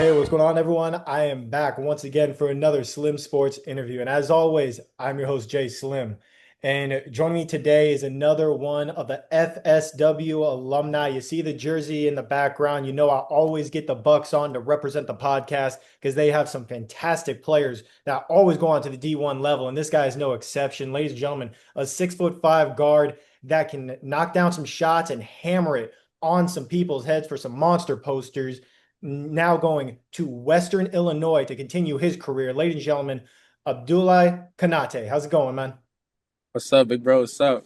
Hey, what's going on, everyone? I am back once again for another Slim Sports interview. And as always, I'm your host, Jay Slim. And joining me today is another one of the FSW alumni. You see the jersey in the background. You know, I always get the Bucks on to represent the podcast because they have some fantastic players that always go on to the D1 level. And this guy is no exception. Ladies and gentlemen, a 6'5" guard that can knock down some shots and hammer it on some people's heads for some monster posters, now going to Western Illinois to continue his career. Ladies and gentlemen, Abdoulaye Konate. How's it going, man? What's up, big bro? What's up?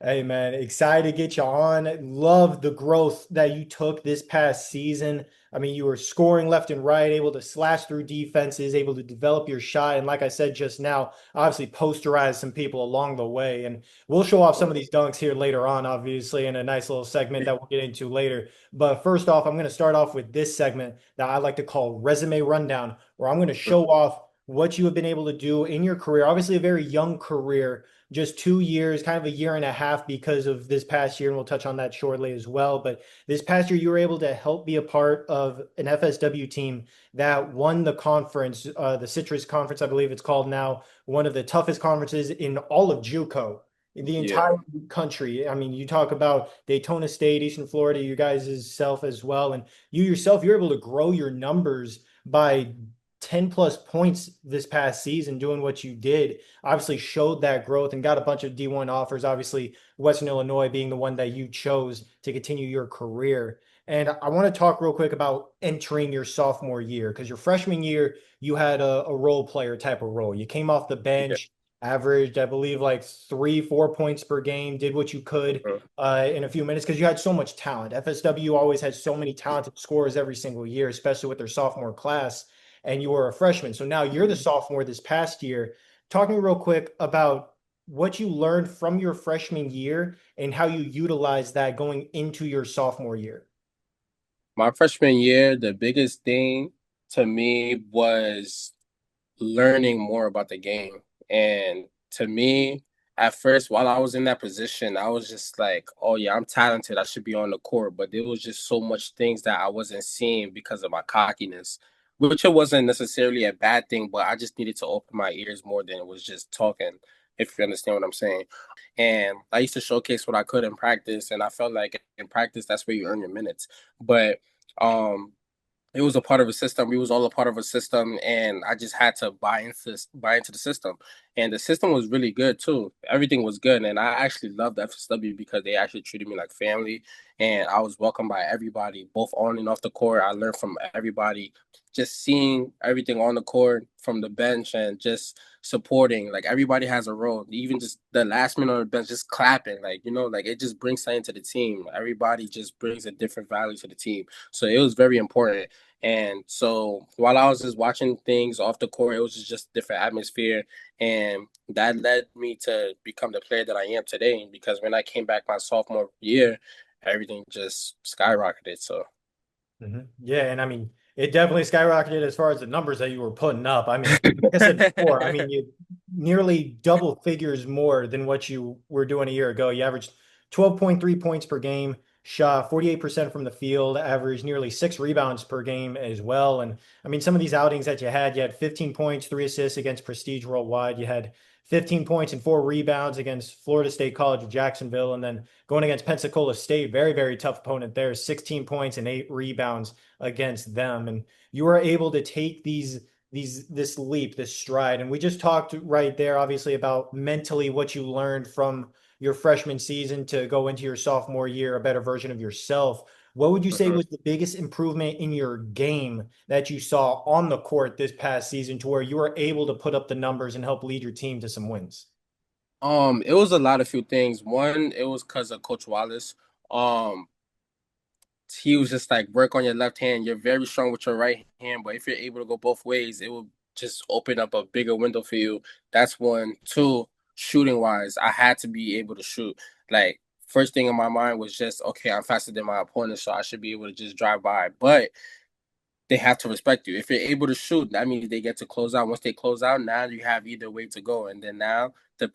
Hey, man, excited to get you on. Love the growth that you took this past season. I mean, you were scoring left and right, able to slash through defenses, able to develop your shot. And like I said just now, obviously posterize some people along the way. And we'll show off some of these dunks here later on, obviously, in a nice little segment that we'll get into later. But first off, I'm going to start off with this segment that I like to call Resume Rundown, where I'm going to show off what you have been able to do in your career. Obviously, a very young career, just 2 years, kind of a year and a half because of this past year, and we'll touch on that shortly as well. But this past year, you were able to help be a part of an FSW team that won the conference, the Citrus Conference, I believe it's called now, one of the toughest conferences in all of JUCO, in the Yeah. entire country. I mean, you talk about Daytona State, Eastern Florida, you guys' self as well, and you yourself, you're able to grow your numbers by 10 plus points this past season doing what you did. Obviously showed that growth and got a bunch of D1 offers, obviously Western Illinois being the one that you chose to continue your career. And I want to talk real quick about entering your sophomore year, because your freshman year you had a role player type of role. You came off the Yeah. bench, averaged I believe like 3 4 points per game, did what you could in a few minutes because you had so much talent. FSW always has so many talented scorers every single year, especially with their sophomore class, and you were a freshman. So now you're the sophomore this past year. Talk to me real quick about what you learned from your freshman year and how you utilize that going into your sophomore year. My freshman year, the biggest thing to me was learning more about the game. And to me, at first, while I was in that position, I was just like, oh, yeah, I'm talented. I should be on the court. But there was just so much things that I wasn't seeing because of my cockiness, which it wasn't necessarily a bad thing, but I just needed to open my ears more than it was just talking, if you understand what I'm saying. And I used to showcase what I could in practice. And I felt like in practice, that's where you earn your minutes. But um, it was a part of a system. We was all a part of a system, and I just had to buy into the system. And the system was really good too. Everything was good, and I actually loved FSW because they actually treated me like family, and I was welcomed by everybody, both on and off the court. I learned from everybody, just seeing everything on the court from the bench and just supporting. Like everybody has a role. Even just the last minute on the bench, just clapping, like it just brings something to the team. Everybody just brings a different value to the team. So it was very important. And so while I was just watching things off the court, it was just different atmosphere. And that led me to become the player that I am today. Because when I came back my sophomore year, everything just skyrocketed. So, Yeah, and I mean, it definitely skyrocketed as far as the numbers that you were putting up. I mean, like I said before, I mean, you nearly double figures more than what you were doing a year ago. You averaged 12.3 points per game, shot 48% from the field, averaged nearly 6 rebounds per game as well. And I mean, some of these outings that you had 15 points, 3 assists against Prestige Worldwide. You had 15 points and 4 rebounds against Florida State College of Jacksonville, and then going against Pensacola State, very, very tough opponent there, 16 points and 8 rebounds against them. And you were able to take this leap, this stride. And we just talked right there, obviously, about mentally what you learned from your freshman season to go into your sophomore year, a better version of yourself. What would you say mhm. was the biggest improvement in your game that you saw on the court this past season to where you were able to put up the numbers and help lead your team to some wins? It was a lot of few things. One, it was because of Coach Wallace. Um, he was just like, work on your left hand. You're very strong with your right hand, but if you're able to go both ways, it will just open up a bigger window for you. That's one. Two, shooting wise, I had to be able to shoot. Like, first thing in my mind was just, okay, I'm faster than my opponent, so I should be able to just drive by. But they have to respect you. If you're able to shoot, that means they get to close out. Once they close out, now you have either way to go. And then now the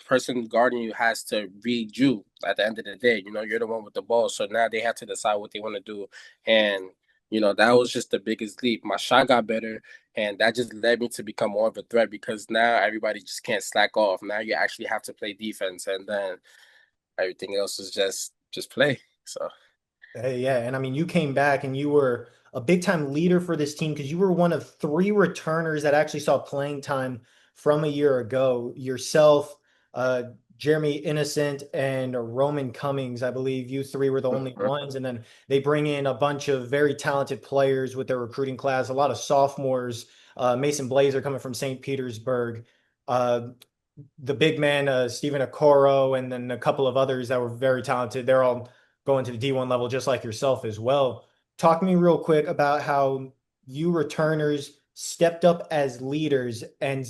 person guarding you has to read you at the end of the day. You know, you're the one with the ball. So now they have to decide what they want to do. And That was just the biggest leap. My shot got better, and that just led me to become more of a threat because now everybody just can't slack off. Now you actually have to play defense, and then everything else is just play. So Hey, yeah, and I mean, you came back and you were a big time leader for this team because you were one of three returners that actually saw playing time from a year ago. Yourself, uh, Jeremy Innocent, and Roman Cummings. I believe you three were the only mhm. ones. And then they bring in a bunch of very talented players with their recruiting class, a lot of sophomores. Mason Blazer coming from St. Petersburg. Uh, the big man, Stephen Okoro, and then a couple of others that were very talented. They're all going to the D1 level just like yourself as well. Talk to me real quick about how you returners stepped up as leaders and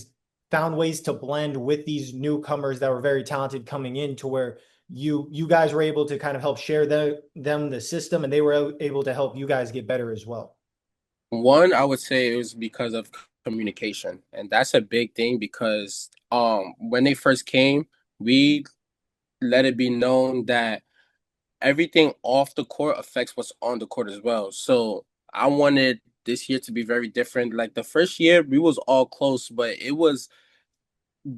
found ways to blend with these newcomers that were very talented coming in to where you guys were able to kind of help share them the system and they were able to help you guys get better as well. One, I would say it was because of communication, and that's a big thing because when they first came, we let it be known that everything off the court affects what's on the court as well. So I wanted this year to be very different. Like the first year, we was all close, but it was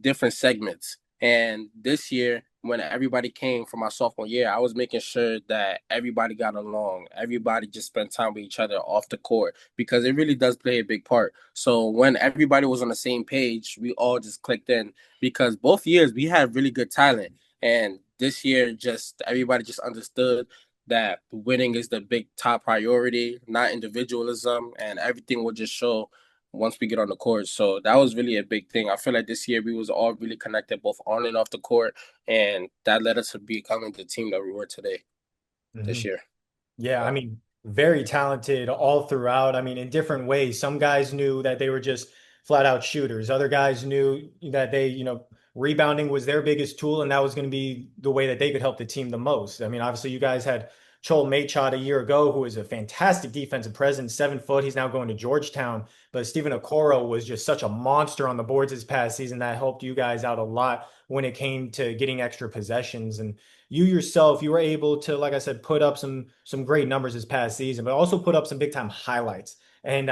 different segments. And this year, when everybody came for my sophomore year, I was making sure that everybody got along. Everybody just spent time with each other off the court because it really does play a big part. So when everybody was on the same page, we all just clicked in because both years we had really good talent. And this year, just everybody just understood that winning is the big top priority, not individualism, and everything will just show once we get on the court. So that was really a big thing. I feel like this year we was all really connected both on and off the court, and that led us to becoming the team that we were today this Mhm. year. Yeah, I Yeah. mean, very talented all throughout. I mean, in different ways. Some guys knew that they were just flat out shooters. Other guys knew that rebounding was their biggest tool, and that was going to be the way that they could help the team the most. I mean, obviously, you guys had Chol Machad a year ago, who was a fantastic defensive presence, 7 foot. He's now going to Georgetown. But Stephen Okoro was just such a monster on the boards this past season that helped you guys out a lot when it came to getting extra possessions. And you yourself, you were able to, like I said, put up some great numbers this past season, but also put up some big time highlights. And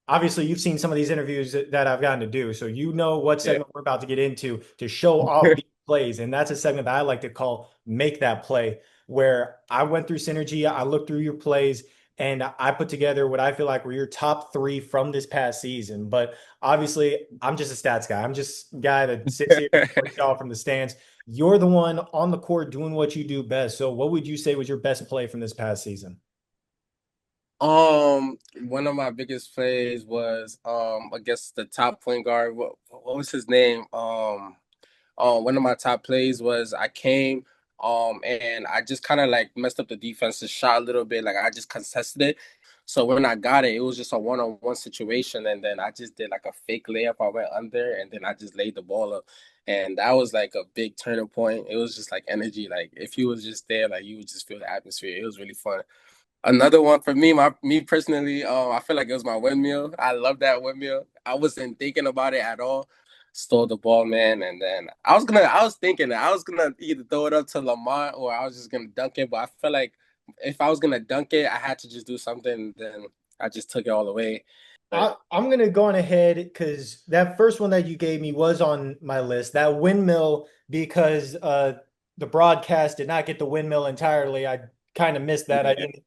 obviously, you've seen some of these interviews that I've gotten to do, so you know what Yeah. segment we're about to get into to show off these plays, and that's a segment that I like to call "Make That Play," where I went through Synergy, I looked through your plays. And I put together what I feel like were your top three from this past season. But obviously, I'm just a stats guy. I'm just a guy that sits here and breaks it all from the stands. You're the one on the court doing what you do best. So, what would you say was your best play from this past season? One of my biggest plays was I guess the top point guard. What was his name? One of my top plays was I came and I just kind of like messed up the defense's shot a little bit. Like I just contested it. So when I got it, it was just a one-on-one situation, and then I just did like a fake layup. I went under, and then I just laid the ball up, and that was like a big turning point. It was just like energy. Like if you was just there, like you would just feel the atmosphere. It was really fun. Another one for me personally, I feel like it was my windmill. I love that windmill. I wasn't thinking about it at all. Stole the ball, man, and then I was thinking that I was gonna either throw it up to Lamont or I was just gonna dunk it. But I felt like if I was gonna dunk it, I had to just do something. Then I just took it all away. But I'm gonna go on ahead because that first one that you gave me was on my list. That windmill, because the broadcast did not get the windmill entirely. I kind of missed that. I yeah, didn't.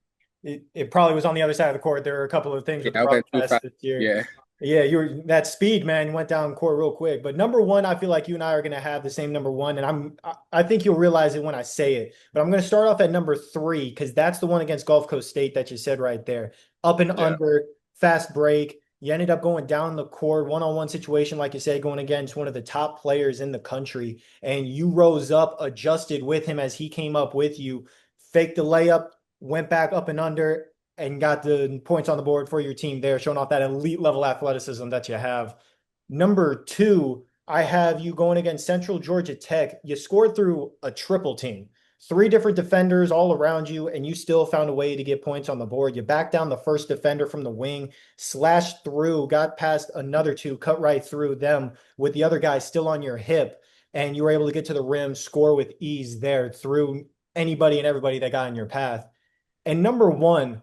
It probably was on the other side of the court. There were a couple of things yeah, with the I went too broadcast fast. this year. Yeah, Yeah, you were that speed, man. You went down court real quick. But number one, I feel like you and I are gonna have the same number one, and I think you'll realize it when I say it. But I'm gonna start off at number three because that's the one against Gulf Coast State that you said right there. Up and yeah. under, fast break. You ended up going down the court, one-on-one situation, like you said, going against one of the top players in the country, and you rose up, adjusted with him as he came up with you, faked the layup, went back up and under, and got the points on the board for your team there, showing off that elite level athleticism that you have. Number two, I have you going against Central Georgia Tech. You scored through a triple team, three different defenders all around you, and you still found a way to get points on the board. You backed down the first defender from the wing, slashed through, got past another two, cut right through them with the other guy still on your hip, and you were able to get to the rim, score with ease there through anybody and everybody that got in your path. And number one,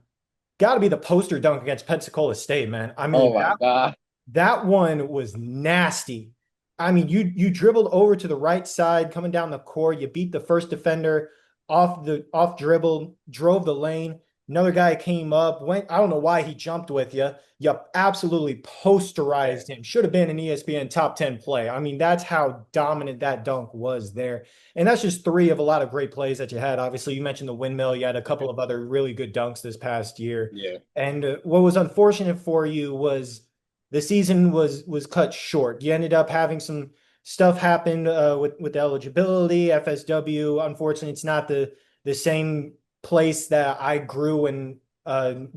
got to be the poster dunk against Pensacola State, man. I mean, Oh my God. that one was nasty. I mean, you dribbled over to the right side, coming down the court. You beat the first defender off dribble, drove the lane. Another guy came up, went. I don't know why he jumped with you. You absolutely Yeah. posterized him. Should have been an ESPN top 10 play. I mean, that's how dominant that dunk was there. And that's just three of a lot of great plays that you had. Obviously, you mentioned the windmill. You had a couple of other really good dunks this past year. Yeah. And what was unfortunate for you was the season was cut short. You ended up having some stuff happen with eligibility, FSW. Unfortunately, it's not the same place that I grew and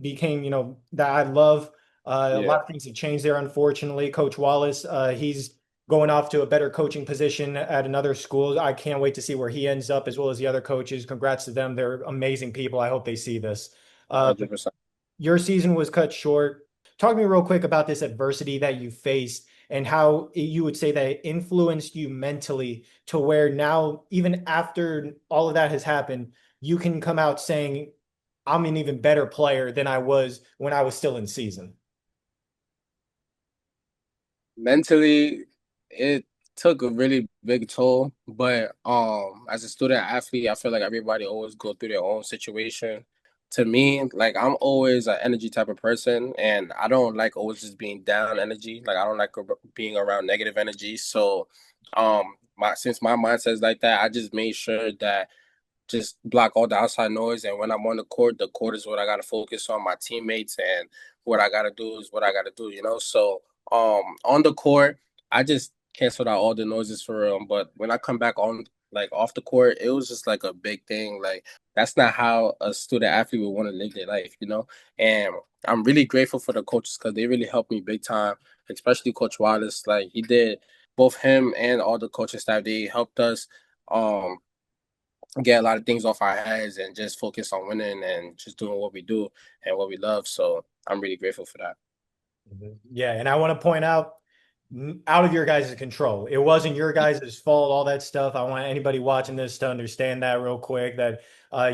became, that I love. A Yeah. lot of things have changed there, unfortunately. Coach Wallace, he's going off to a better coaching position at another school. I can't wait to see where he ends up, as well as the other coaches. Congrats to them. They're amazing people. I hope they see this. But 100%. your season was cut short. Talk to me real quick about this adversity that you faced and how you would say that it influenced you mentally to where now, even after all of that has happened, you can come out saying, I'm an even better player than I was when I was still in season. Mentally, it took a really big toll. But as a student athlete, I feel like everybody always go through their own situation. To me, like I'm always an energy type of person, and I don't like always just being down energy. Like I don't like being around negative energy. So, my since my mindset is like that, I just made sure that just block all the outside noise. And when I'm on the court is what I got to focus on. My teammates and what I got to do is what I got to do, you know? So on the court, I just canceled out all the noises for real. But when I come back on, like off the court, it was just like a big thing. Like that's not how a student athlete would want to live their life, you know? And I'm really grateful for the coaches because they really helped me big time, especially Coach Wallace. Like he did, both him and all the coaching staff, they helped us um get a lot of things off our heads and just focus on winning and just doing what we do and what we love. So I'm really grateful for that. Yeah, and I want to point out, out of your guys' control. It wasn't your guys' fault, all that stuff. I want anybody watching this to understand that real quick, that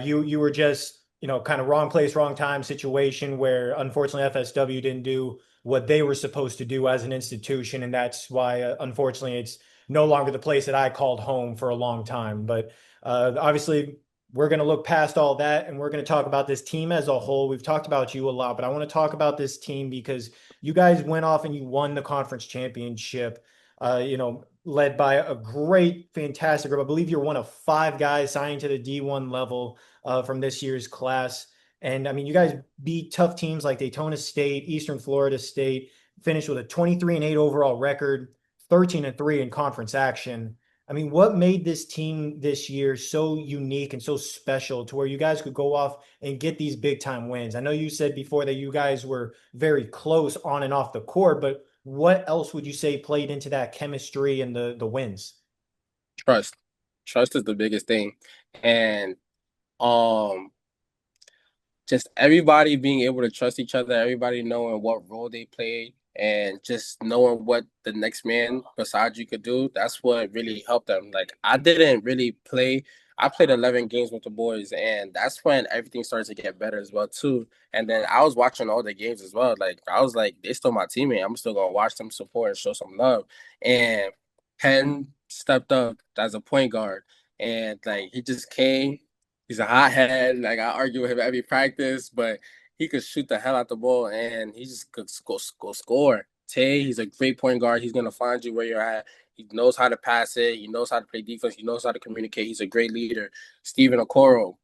you were just, kind of wrong place, wrong time situation where unfortunately FSW didn't do what they were supposed to do as an institution, and that's why unfortunately it's no longer the place that I called home for a long time. But obviously we're going to look past all that and we're going to talk about this team as a whole. We've talked about you a lot, but I want to talk about this team because you guys went off and you won the conference championship, led by a great, fantastic group. I believe you're one of five guys signed to the D1 level from this year's class. And I mean, you guys beat tough teams like Daytona State, Eastern Florida State, finished with a 23-8 overall record, 13-3 in conference action. I mean, what made this team this year so unique and so special to where you guys could go off and get these big time wins? I know you said before that you guys were very close on and off the court, but what else would you say played into that chemistry and the wins? Trust. Trust is the biggest thing. And um just everybody being able to trust each other, everybody knowing what role they play, and just knowing what the next man beside you could do. That's what really helped them. Like I didn't really play. I played 11 games with the boys, and that's when everything started to get better as well too. And then I was watching all the games as well. Like I was like, they still my teammate. I'm still gonna watch them, support, and show some love. And Penn stepped up as a point guard, and like he just came. He's a hothead. Like I argue with him every practice, but he could shoot the hell out the ball and he just could go score. Tay, he's a great point guard. He's gonna find you where you're at. He knows how to pass it. He knows how to play defense. He knows how to communicate. He's a great leader. Stephen Okoro,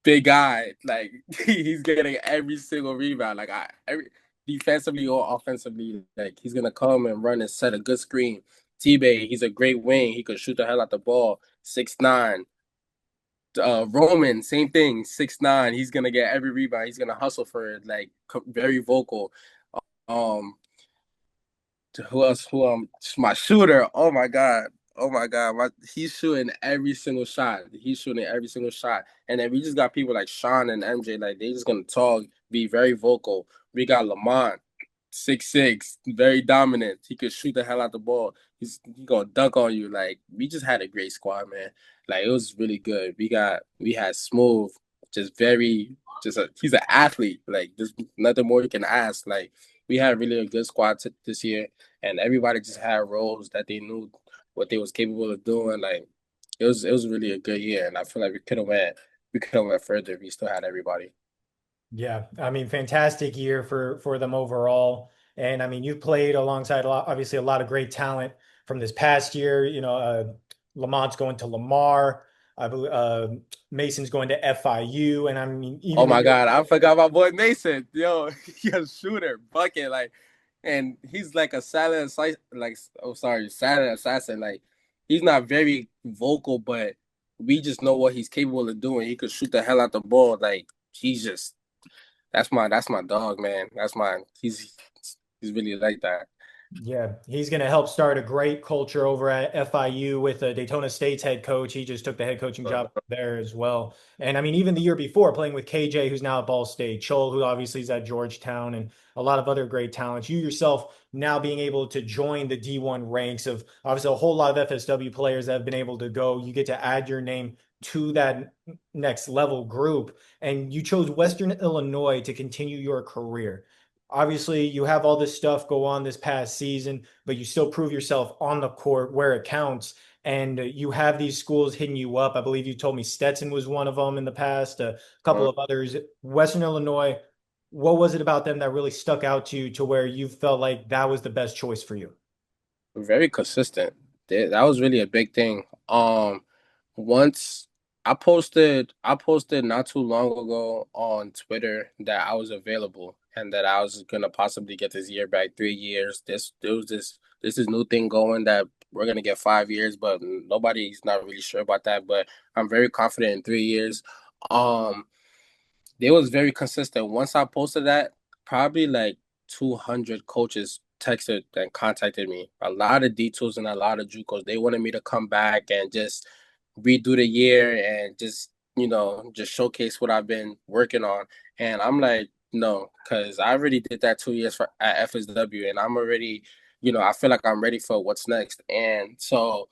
big guy. Like he's getting every single rebound. Like every defensively or offensively, like he's gonna come and run and set a good screen. T-Bay, he's a great wing. He could shoot the hell out the ball. 6'9". Roman, same thing, 6'9". He's gonna get every rebound. He's gonna hustle for it. Like very vocal. Um, who else? My shooter. Oh my god. Oh my god. He's shooting every single shot. He's shooting every single shot. And then we just got people like Sean and MJ. Like they just gonna talk, be very vocal. We got Lamont, 6'6", very dominant. He could shoot the hell out the ball. He gonna dunk on you. Like we just had a great squad, man. Like it was really good. We had Smooth. just very he's an athlete. Like there's nothing more you can ask. Like we had really a good squad this year, and everybody just had roles that they knew what they was capable of doing. Like it was really a good year, and I feel like we could have went further if we still had everybody. Yeah, I mean, fantastic year for them overall. And I mean, you've played alongside a lot, obviously a lot of great talent from this past year. Lamont's going to Lamar. I believe Mason's going to FIU, and I mean, Oh even the my year. God, I forgot my boy Mason. Yo, he's a shooter, bucket, like, and he's like a silent, silent assassin. Like, he's not very vocal, but we just know what he's capable of doing. He could shoot the hell out the ball. Like, he's just that's my dog, man. That's my he's really like that. Yeah, he's going to help start a great culture over at FIU with Daytona State's head coach. He just took the head coaching job there as well. And I mean, even the year before, playing with KJ, who's now at Ball State, Chol, who obviously is at Georgetown, and a lot of other great talents. You yourself now being able to join the D1 ranks of obviously a whole lot of FSW players that have been able to go. You get to add your name to that next level group. And you chose Western Illinois to continue your career. Obviously, you have all this stuff go on this past season, but you still prove yourself on the court where it counts. And you have these schools hitting you up. I believe you told me Stetson was one of them in the past, a couple of others. Western Illinois, what was it about them that really stuck out to you to where you felt like that was the best choice for you? Very consistent. That was really a big thing. Once I posted not too long ago on Twitter that I was available and that I was gonna possibly get this year back, 3 years. There was this new thing going that we're gonna get 5 years, but nobody's not really sure about that. But I'm very confident in 3 years. Um, they was very consistent. Once I posted that, probably like 200 coaches texted and contacted me. A lot of D2s and a lot of JUCOs. They wanted me to come back and just redo the year and just showcase what I've been working on. And I'm like, no, because I already did that 2 years at FSW, and I'm already, I feel like I'm ready for what's next. And so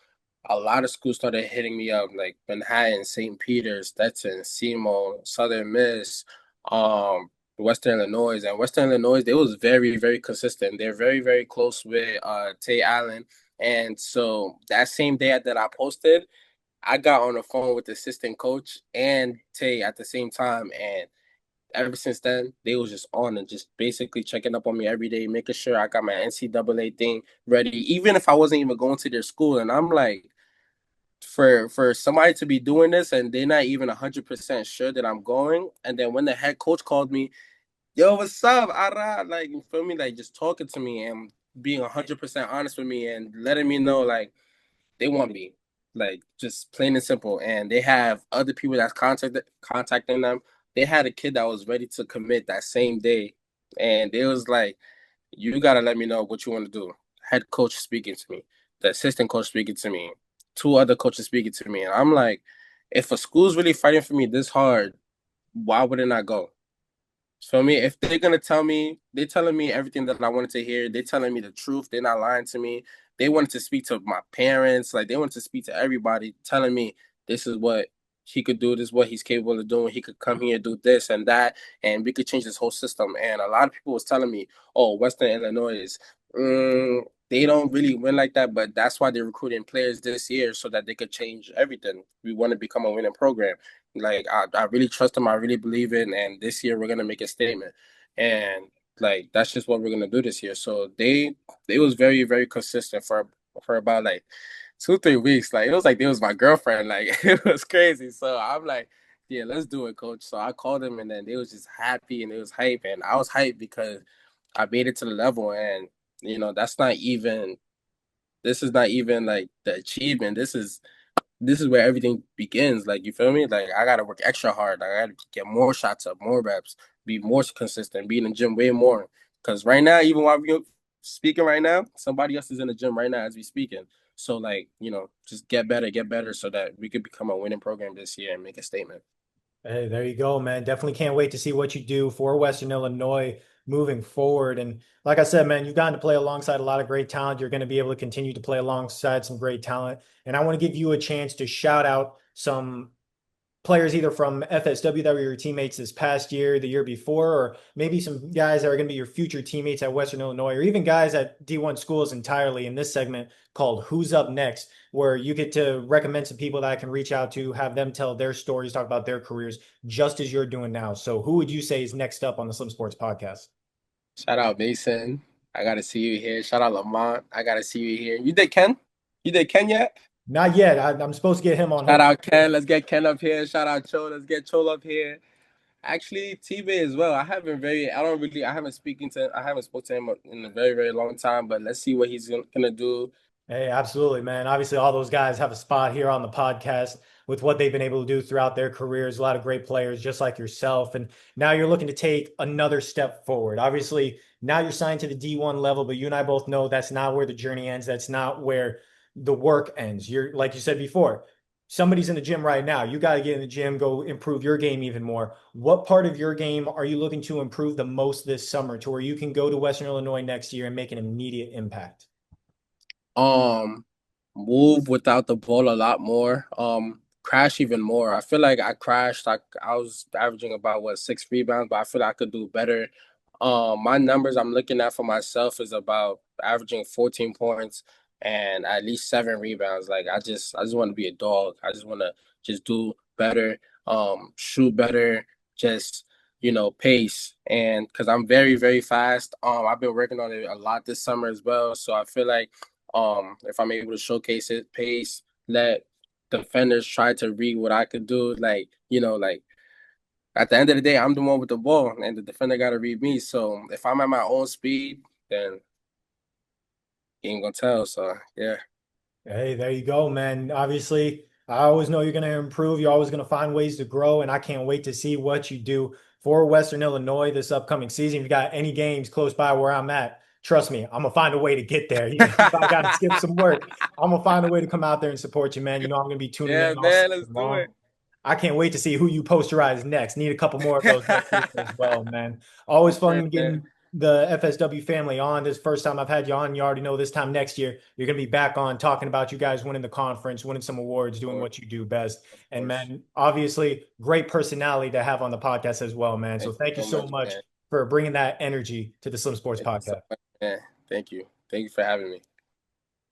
a lot of schools started hitting me up, like Manhattan, St. Peter's, Stetson, SEMO, Southern Miss, um, Western Illinois. And Western Illinois, they was very, very consistent. They're very, very close with Tay Allen. And so that same day that I posted, I got on the phone with the assistant coach and Tay at the same time. And ever since then, they was just on and just basically checking up on me every day, making sure I got my NCAA thing ready, even if I wasn't even going to their school. And I'm like, for somebody to be doing this and they're not even 100% sure that I'm going. And then when the head coach called me, yo, what's up, Ara? Like, you feel me? Like, just talking to me and being 100% honest with me and letting me know, like, they want me, like, just plain and simple. And they have other people that's contacting them. They had a kid that was ready to commit that same day. And it was like, you got to let me know what you want to do. Head coach speaking to me, the assistant coach speaking to me, two other coaches speaking to me. And I'm like, if a school's really fighting for me this hard, why wouldn't I go? So me, if they're gonna tell me, they're telling me everything that I wanted to hear. They're telling me the truth. They're not lying to me. They wanted to speak to my parents, like they wanted to speak to everybody, telling me this is what he could do, this is what he's capable of doing. He could come here, do this and that, and we could change this whole system. And a lot of people was telling me, "Oh, Western Illinois is, they don't really win like that," but that's why they're recruiting players this year so that they could change everything. We want to become a winning program. Like I really trust him. I really believe in, and this year we're gonna make a statement. And like that's just what we're gonna do this year. So they was very, very consistent for about like 2 3 weeks. Like it was like they was my girlfriend. Like it was crazy. So I'm like, yeah, let's do it, coach. So I called them, and then they was just happy and it was hype, and I was hyped because I made it to the level. And that's not even, this is not even like the achievement. This is where everything begins. Like, you feel me? Like, I gotta work extra hard. I gotta get more shots up, more reps, be more consistent, be in the gym way more. Because right now, even while we're speaking right now, somebody else is in the gym right now as we speaking. So, like, just get better so that we could become a winning program this year and make a statement. Hey, there you go, man. Definitely can't wait to see what you do for Western Illinois moving forward. And like I said, man, you've gotten to play alongside a lot of great talent. You're going to be able to continue to play alongside some great talent. And I want to give you a chance to shout out some players either from FSW that were your teammates this past year, the year before, or maybe some guys that are going to be your future teammates at Western Illinois, or even guys at D1 schools entirely in this segment called Who's Up Next, where you get to recommend some people that I can reach out to, have them tell their stories, talk about their careers, just as you're doing now. So, who would you say is next up on the Slim Sports podcast? Shout out Mason. I gotta see you here. Shout out Lamont. I gotta see you here. You did Ken? You did Ken yet? Not yet. I'm supposed to get him on Shout hopefully. out Ken. Let's get Ken up here. Shout out Cho. Let's get Cho up here. Actually, T-Bay as well. I haven't spoken to him in a very, very long time, but let's see what he's gonna do. Hey, absolutely, man. Obviously, all those guys have a spot here on the podcast with what they've been able to do throughout their careers. A lot of great players, just like yourself. And now you're looking to take another step forward. Obviously, now you're signed to the D1 level, but you and I both know that's not where the journey ends. That's not where the work ends. You're, like you said before, somebody's in the gym right now. You got to get in the gym, go improve your game even more. What part of your game are you looking to improve the most this summer to where you can go to Western Illinois next year and make an immediate impact? Um, Move without the ball a lot more. Crash even more. I feel like I crashed. I was averaging about what 6 rebounds, but I feel like I could do better. My numbers I'm looking at for myself is about averaging 14 points and at least 7 rebounds. Like I just want to be a dog. I just want to just do better, shoot better, just pace. And because I'm very, very fast. I've been working on it a lot this summer as well. So I feel like if I'm able to showcase it, pace, let defenders try to read what I could do, like at the end of the day, I'm the one with the ball, and the defender got to read me. So if I'm at my own speed, then he ain't gonna tell. So yeah, Hey, there you go, man. Obviously, I always know you're going to improve. You're always going to find ways to grow, and I can't wait to see what you do for Western Illinois this upcoming season. If you got any games close by where I'm at, trust me, I'm gonna find a way to get there. Even if I got to skip some work, I'm gonna find a way to come out there and support you, man. You know I'm gonna be tuning yeah, in all man, season let's do long. it. I can't wait to see who you posterize next. Need a couple more of those next season as well, man. Always For sure, fun man. getting the FSW family on. This first time I've had you on. You already know this time next year you're gonna be back on talking about you guys winning the conference, winning some awards, doing Of what you do best. And course. man, obviously, great personality to have on the podcast as well, man. So Thank you thank you so so much, much man. for bringing that energy to the Slim Sports Thank you so podcast. much, man. Thank you. Thank you for having me.